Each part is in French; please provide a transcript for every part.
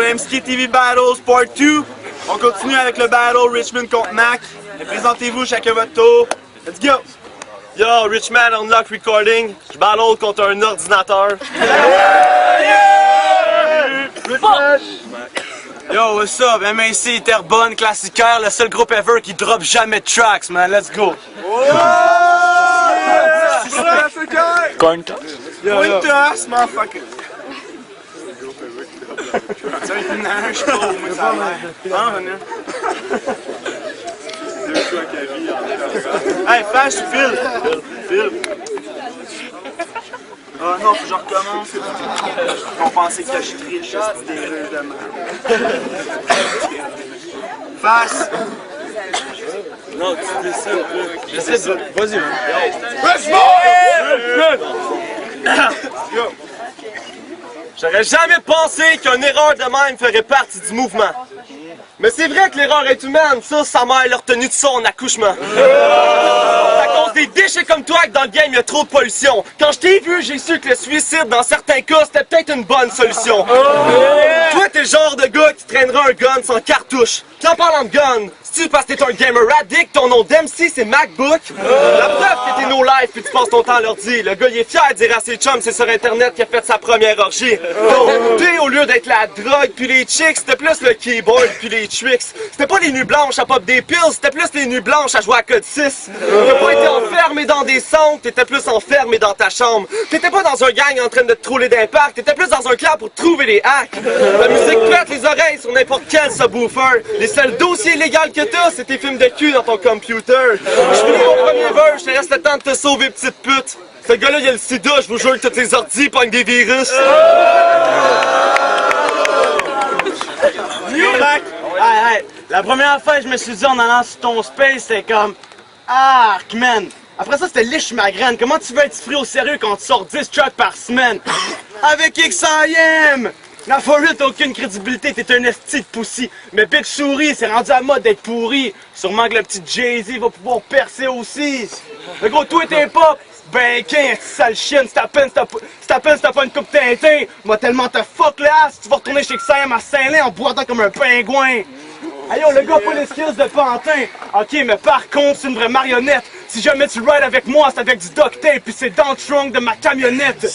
pour MCK TV Battles Part 2. On continue avec le battle Richmond contre Mac. Présentez-vous chacun votre tour. Let's go! Yo, Richmond Unlock Recording. Je battle contre un ordinateur. Yo, what's up? MAC, Terrebonne, Classicaire, le seul groupe ever qui drop jamais de tracks, man. Let's go! Corn toss? Corn toss, motherfucker! Non, je suis pas au moins ça a l'air. Hey, fâche, Phil! Oh non, faut que je recommence. On pensait que je triche, c'est des rêves de merde. Face! Non, tu décides. J'essaie de... Vas-y, man. J'aurais jamais pensé qu'une erreur de même ferait partie du mouvement. Mais c'est vrai que l'erreur est humaine, ça, sa mère l'a retenu de son accouchement. C'est à cause des déchets comme toi que dans le game, il y a trop de pollution. Quand je t'ai vu, j'ai su que le suicide, dans certains cas, c'était peut-être une bonne solution. Toi, t'es le genre de gars qui traînera un gun sans cartouche. Puis en parlant de gun, si tu parce que t'es un gamer addict, ton nom d'MC c'est MacBook. La preuve que t'es no life puis tu passes ton temps à l'ordi. Le gars il est fier de dire à ses chums c'est sur internet qu'il a fait sa première orgie. T'es au lieu d'être la drogue puis les chicks, c'était plus le keyboard puis les tricks. C'était pas les nuits blanches à pop des pills, c'était plus les nuits blanches à jouer à code 6. T'as pas été enfermé dans des centres, t'étais plus enfermé dans ta chambre. T'étais pas dans un gang en train de te troller d'impact, t'étais plus dans un club pour trouver des hacks. La musique pète les oreilles sur n'importe quel subwoofer. Les seuls dossiers légaux que t'as, c'est tes films de cul dans ton computer. Je finis mon premier verse, je te reste le temps de te sauver, petite pute. Ce gars-là, il a le sida, je vous jure que tous les ordis pognent des virus. Hey, la première fois que je me suis dit en allant sur ton space, c'était comme... Arc, man! Après ça, c'était liche ma graine. Comment tu veux être pris au sérieux quand tu sors 10 tracks par semaine? Avec XIM! La forêt, t'as aucune crédibilité, t'es un esti de poussi. Mais Bitch Souris, c'est rendu à mode d'être pourri. Sûrement que le petit Jay-Z va pouvoir percer aussi. Le gros, toi t'es pop! Ben, qu'un sale chienne, c'est à peine si t'as pas une coupe Tintin. Moi tellement te fuck là, si tu vas retourner chez XIM à Saint-Lin en boitant comme un pingouin. Aïe, yo, le gars pas les skills de Pantin. Ok, mais par contre, c'est une vraie marionnette. Si jamais tu rides avec moi, c'est avec du duct tape, puis c'est dans le trunk de ma camionnette.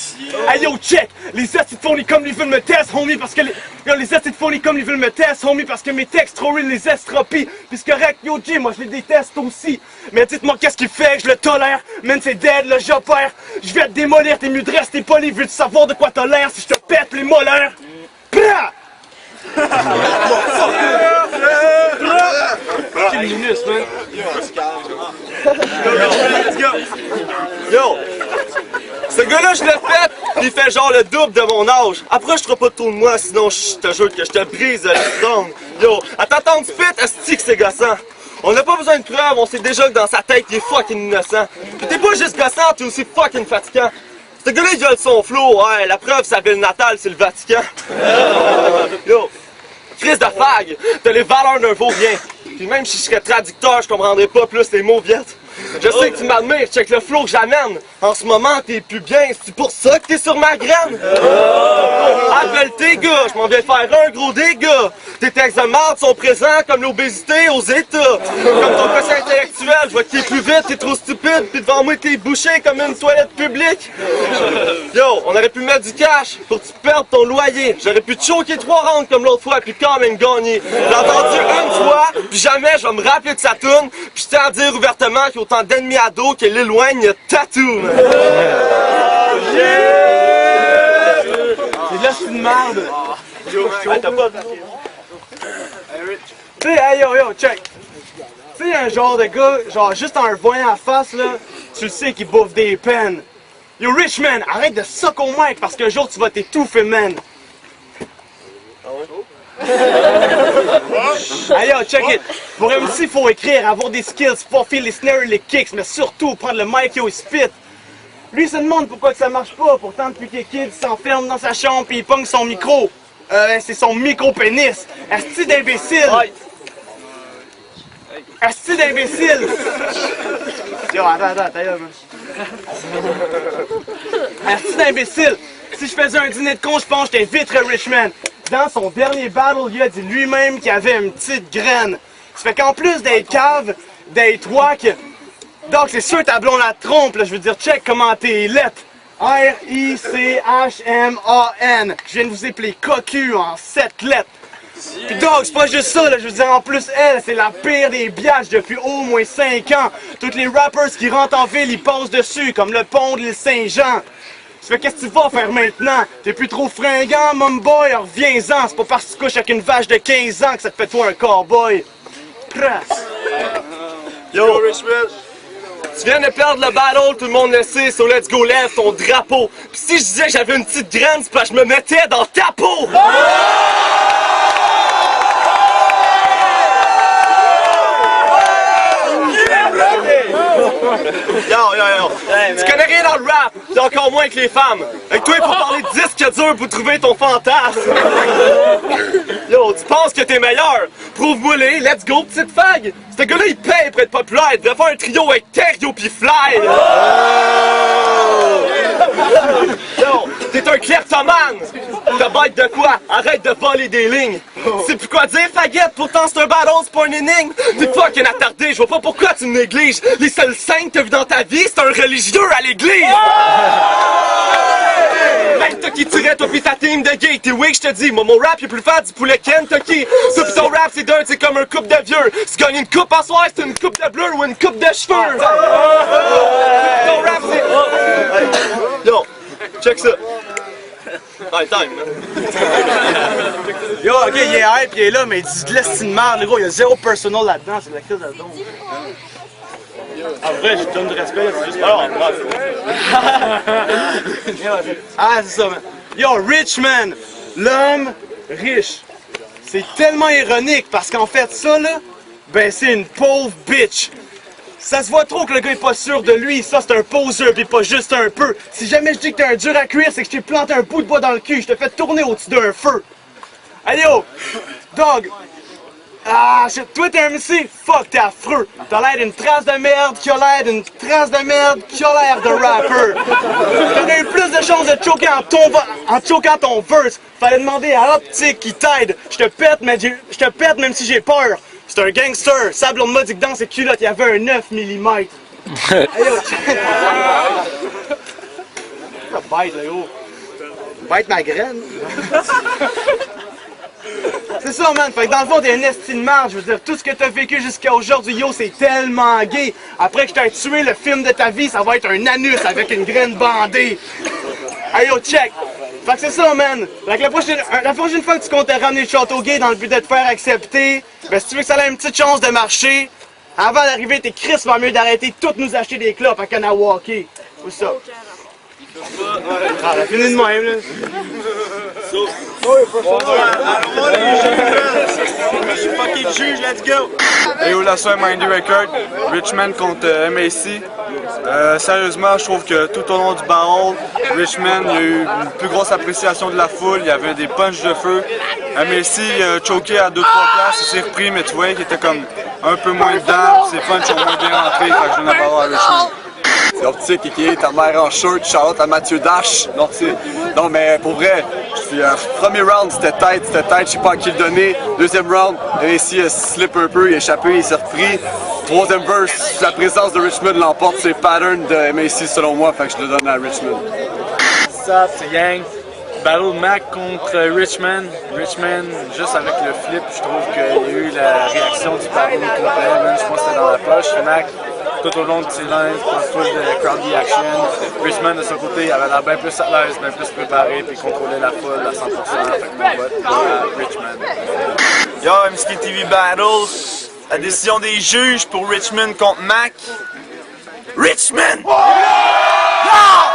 Aïe, yo, check! Les estis de fournis comme ils veulent me test, homie, parce que les estis de fournis comme ils veulent me test, homie, parce que mes textes trop real les estropies. Puis c'est correct, yo, G, moi je les déteste aussi. Mais dites-moi qu'est-ce qu'il fait, je le tolère. Man, c'est dead, là, j'opère. Je vais te démolir, t'es mieux de rester poli, veux-tu savoir de quoi t'as l'air si je te pète les molaires? Pah! Quel minus, man. Yo! Ce gars-là, je l'ai fait, il fait genre le double de mon âge. Approche-toi pas trop de moi, sinon je te jure que je te brise les dents. Yo, à t'attendre spit, asti que c'est gossant. On n'a pas besoin de preuves, on sait déjà que dans sa tête, il est fucking innocent. Pis t'es pas juste gossant, t'es aussi fucking fatigant. Ce gars-là, il viole son flow, ouais, la preuve, sa ville natale, c'est le Vatican. Yo! Crise de fag, t'as les valeurs d'un vaurien. Puis même si je serais traducteur, je comprendrais pas plus les mots viettes. Je sais que tu m'admires, check le flow que j'amène. En ce moment, t'es plus bien, c'est pour ça que t'es sur ma graine. Appelle tes gars, je m'en viens faire un gros dégât. Tes textes de marde sont présents comme l'obésité aux États. Comme ton quotient intellectuel, je vois que t'es plus vite, t'es trop stupide, puis devant moi t'es bouché comme une toilette publique. Yo, on aurait pu mettre du cash pour que tu perdes ton loyer. J'aurais pu te choquer 3 rounds comme l'autre fois, puis quand même gagner. J'ai entendu une fois, puis jamais je vais me rappeler de sa toune, puis je tiens à dire ouvertement qu'il y a autant d'ennemis à dos que l'éloigne tatou. C'est de la c'est une merde. Hey, t'as pas... Tu sais, hey, yo, check. Tu sais, un genre de gars, genre juste en le voyant en face, là, tu le sais qu'il bouffe des peines. Yo, Richman, arrête de suck au mic parce qu'un jour tu vas t'étouffer, man. Hey yo, check it! Pour MC, il faut écrire, avoir des skills, pouvoir faire les snares et les kicks, mais surtout prendre le mic et spit. Lui, il se demande pourquoi que ça marche pas. Pourtant, depuis qu'il est kid, il s'enferme dans sa chambre et il pogne son micro. C'est son micro-pénis. Asti d'imbécile! Asti d'imbécile! Yo, attends, man. Asti d'imbécile! Si je faisais un dîner de con, je pense que je t'inviterais, Richman. dans son dernier battle, il a dit lui-même qu'il avait une petite graine. Ça fait qu'en plus d'être cave, d'être wack, donc c'est sûr ta blonde la trompe, là, je veux dire, check comment t'es lettre. R-I-C-H-M-A-N. Je viens de vous épeler cocu en 7 lettres. Pis donc, c'est pas juste ça, là, je veux dire, en plus, elle, c'est la pire des biatches depuis au moins 5 ans. Tous les rappers qui rentrent en ville, ils passent dessus, comme le pont de l'île Saint-Jean. Tu fais qu'est-ce que tu vas faire maintenant? T'es plus trop fringant, mon boy, reviens-en. C'est pas parce que tu couches avec une vache de 15 ans que ça te fait toi un cowboy. Yo, Richmond! Tu viens de perdre le battle, tout le monde le sait, so let's go, lève ton drapeau. Pis si je disais que j'avais une petite graine, c'est parce que je me mettais dans ta peau! Yo! Tu connais rien dans le rap, t'es encore moins que les femmes. Avec toi, pour parler de disque dur pour trouver ton fantasme. Yo, tu penses que t'es meilleur? Prouve-moi-les, let's go, petite fag! Ce gars-là, il paye pour être populaire, il devrait faire un trio avec Terrio pis Fly! Yo, t'es un kleptomane! T'as bête de quoi? Arrête de voler des lignes! C'est plus quoi dire, faguette? Pourtant c'est un battle, c'est pas une énigme! T'es fucking attardé, je vois pas pourquoi tu me négliges! Les seuls saints que t'as vu dans ta vie, c'est un religieux à l'église! Même toi qui tirais, toi pis ta team de gay, t'es weak, je te dis, moi mon rap il est plus fat du poulet Kentucky. Ça pis ton rap c'est d'un, c'est comme un coupe de vieux. Si tu gagnes une coupe en soir, c'est une coupe de bleu ou une coupe de cheveux. Ton rap c'est... Yo, check ça. High time, Yo, ok, il est hype, il est là, mais il dit de l'estime de merde, le gros, il y a zéro personal là-dedans, c'est de la crise de don. En vrai, je te donne du respect, là, c'est juste pas Ah, c'est ça, man. Yo, Richmond, l'homme riche. C'est tellement ironique parce qu'en fait, ça, là, ben, c'est une pauvre bitch. Ça se voit trop que le gars est pas sûr de lui, ça, c'est un poseur, pis pas juste un peu. Si jamais je dis que t'es un dur à cuire, c'est que je t'ai planté un bout de bois dans le cul, je te fais tourner au-dessus d'un feu. Allez, yo, dog. Ah, shit, toi t'es un MC, fuck, t'es affreux. T'as l'air d'une trace de merde qui a l'air d'une trace de merde qui a l'air de rapper. T'aurais eu plus de chances de choquer en choquant ton verse. Fallait demander à Optique qui t'aide. Je te pète, même si j'ai peur. C'est un gangster, Sablon m'a dit que dans ses culottes, il y avait un 9 mm. Hey, yo, bite, là, yo. Bite ma graine. C'est ça, man. Fait que dans le fond, t'es un esti de marde. Je veux dire, tout ce que t'as vécu jusqu'à aujourd'hui, yo, c'est tellement gay. Après que je t'ai tué, le film de ta vie, ça va être un anus avec une graine bandée. Hey, yo, check. Fait que c'est ça, man. Fait que la prochaine fois que tu comptes te ramener le château gay dans le but de te faire accepter, ben si tu veux que ça ait une petite chance de marcher, avant d'arriver, t'es crissement mieux d'arrêter de toutes nous acheter des clopes à Kanawaki. Où ça? Ah, la fini de même, là. Fucking juge, let's go! Et au la soirée Mindy Record, Richmond contre MAC. Sérieusement, je trouve que tout au long du battle, Richmond, il y a eu une plus grosse appréciation de la foule, il y avait des punches de feu. MAC a choqué à 2-3 places, il s'est repris, mais tu vois qu'il était comme un peu moins dedans, ses punches ont moins bien rentré, fait que je donne la parole à Richmond. C'est Optique qui est ta mère en short, Charlotte à Mathieu Dash. Non mais pour vrai, premier round c'était tête, je sais pas à qui le donner. Deuxième round, ici il slip un peu, il a échappé, il s'est repris. Troisième verse, la présence de Richmond l'emporte, c'est pattern de MAC selon moi, fait que je le donne à Richmond. Ça, c'est Yang. Battle Mac contre Richmond. Richmond, juste avec le flip, je trouve qu'il y a eu la réaction du battle au complet. Même, je pense que c'était dans la poche. Mac, tout au long de ses lines, full de crowd reaction. Richmond, de son côté, il avait l'air bien plus à l'aise, bien plus préparé, puis contrôlait la foule à 100%. Fait que mon vote à Richmond. Yo, MSK TV Battles, la décision des juges pour Richmond contre Mac. Richmond! Yeah!